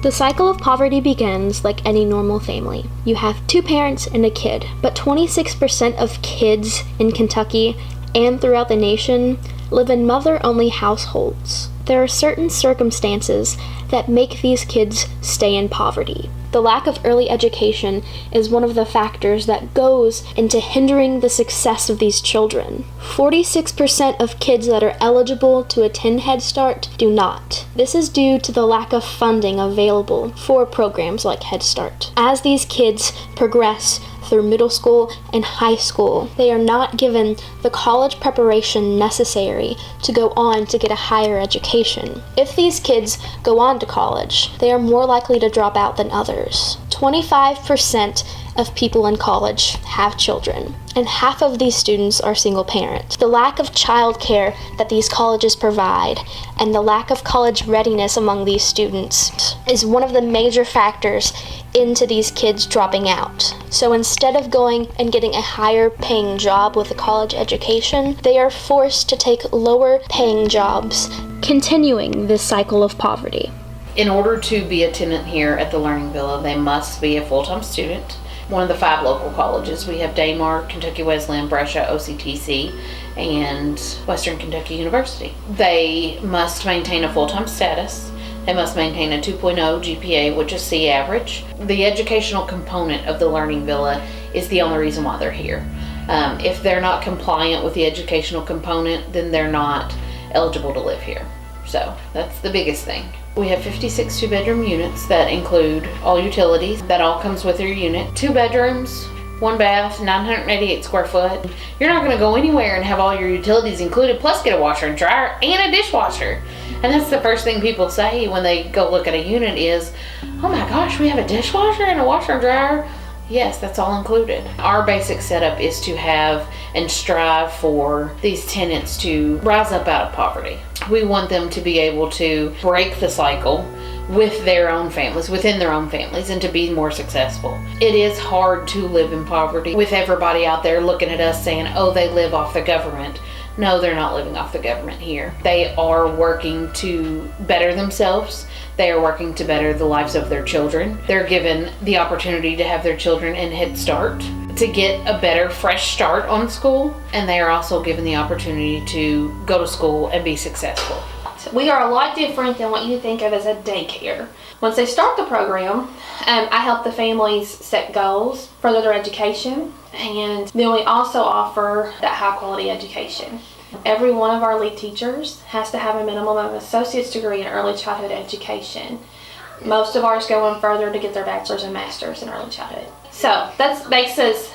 The cycle of poverty begins like any normal family. You have two parents and a kid, but 26% of kids in Kentucky and throughout the nation live in mother-only households. There are certain circumstances that make these kids stay in poverty. The lack of early education is one of the factors that goes into hindering the success of these children. 46% of kids that are eligible to attend Head Start do not. This is due to the lack of funding available for programs like Head Start. As these kids progress through middle school and high school, they are not given the college preparation necessary to go on to get a higher education. If these kids go on to college, they are more likely to drop out than others. 25% of people in college have children, and half of these students are single parent. The lack of childcare that these colleges provide and the lack of college readiness among these students is one of the major factors into these kids dropping out. So instead of going and getting a higher paying job with a college education, they are forced to take lower paying jobs, continuing this cycle of poverty. In order to be a tenant here at the Learning Villa, they must be a full-time student. One of the 5 local colleges. We have Daymar, Kentucky Wesleyan, Brescia, OCTC, and Western Kentucky University. They must maintain a full-time status. They must maintain a 2.0 GPA, which is C average. The educational component of the Learning Villa is the only reason why they're here. If they're not compliant with the educational component, then they're not eligible to live here. So that's the biggest thing. We have 56 2-bedroom units that include all utilities. That all comes with your unit. 2 bedrooms, 1 bath, 988 square foot. You're not going to go anywhere and have all your utilities included, plus get a washer and dryer and a dishwasher. And that's the first thing people say when they go look at a unit is, oh my gosh, we have a dishwasher and a washer and dryer? Yes, that's all included. Our basic setup is to have and strive for these tenants to rise up out of poverty. We want them to be able to break the cycle with their own families, within their own families, and to be more successful. It is hard to live in poverty with everybody out there looking at us saying, oh, they live off the government. No, they're not living off the government here. They are working to better themselves. They are working to better the lives of their children. They're given the opportunity to have their children in Head Start to get a better, fresh start on school. And they are also given the opportunity to go to school and be successful. We are a lot different than what you think of as a daycare. Once they start the program, I help the families set goals, further their education, and then we also offer that high quality education. Every one of our lead teachers has to have a minimum of an associate's degree in early childhood education. Most of ours go on further to get their bachelor's and master's in early childhood. So that makes us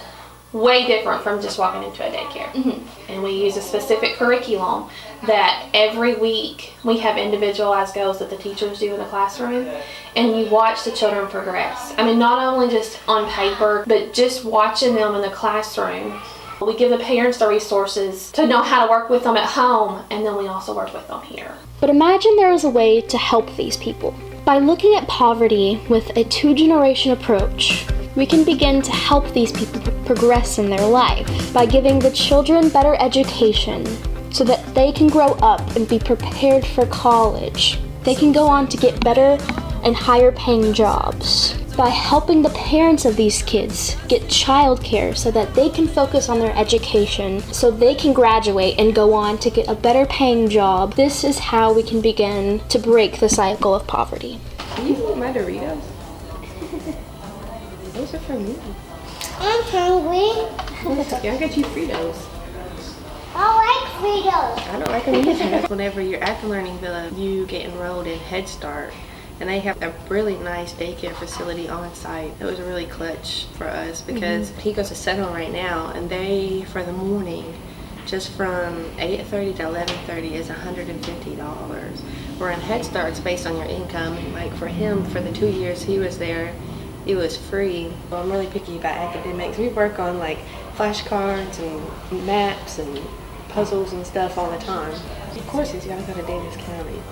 way different from just walking into a daycare. Mm-hmm. And we use a specific curriculum that every week we have individualized goals that the teachers do in the classroom, and you watch the children progress. I mean, not only just on paper, but just watching them in the classroom. We give the parents the resources to know how to work with them at home, and then we also work with them here. But imagine there is a way to help these people. By looking at poverty with a 2-generation approach, we can begin to help these people progress in their life by giving the children better education so that they can grow up and be prepared for college. They can go on to get better and higher paying jobs. By helping the parents of these kids get childcare so that they can focus on their education, so they can graduate and go on to get a better paying job. This is how we can begin to break the cycle of poverty. Can you eat my Doritos? Those are for me. I'm hungry. Yeah, I got you Fritos. I like Fritos. I don't like them either. Whenever you're at the Learning Villa, you get enrolled in Head Start. And they have a really nice daycare facility on site. It was really clutch for us because he goes to Settle right now, and they, for the morning, just from 8:30 to 11:30 is $150. Where in Head Start, it's based on your income. Like for him, for the 2 years he was there, it was free. Well, I'm really picky about academics. We work on like flashcards and maps and puzzles and stuff all the time. Of course, he's got to go to Davis County.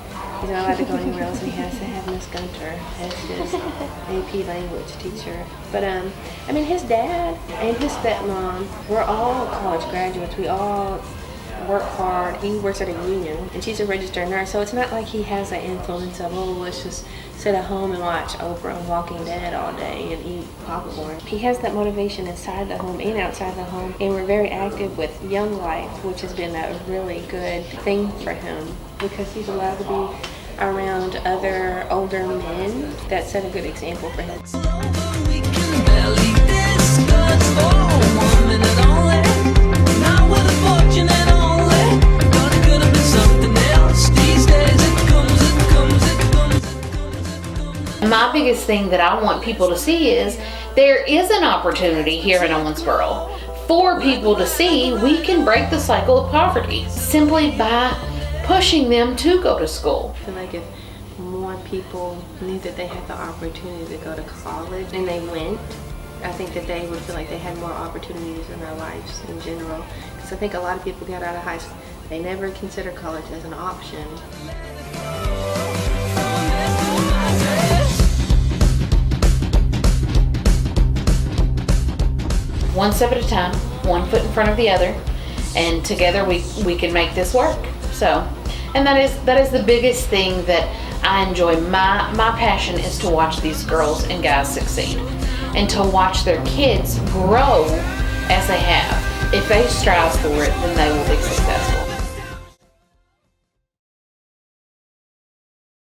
He's not allowed to go anywhere else. He has to have Miss Gunter as his AP language teacher. But I mean, his dad and his stepmom, we're all college graduates. We all work hard. He works at a union, and she's a registered nurse. So it's not like he has that influence of, oh, let's just sit at home and watch Oprah and Walking Dead all day and eat popcorn. He has that motivation inside the home and outside the home, and we're very active with Young Life, which has been a really good thing for him because he's allowed to be around other older men that set a good example for him. We can barely discuss for a woman and only. Now with a fortune and only. But it could have been something else. These days it comes, it comes, it comes, it comes, it comes. My biggest thing that I want people to see is there is an opportunity here in Owensboro for people to see we can break the cycle of poverty simply by pushing them to go to school. I feel like if more people knew that they had the opportunity to go to college and they went, I think that they would feel like they had more opportunities in their lives in general. Because I think a lot of people get out of high school, they never consider college as an option. One step at a time, one foot in front of the other, and together we can make this work. So, and that is the biggest thing that I enjoy. My passion is to watch these girls and guys succeed and to watch their kids grow as they have. If they strive for it, then they will be successful.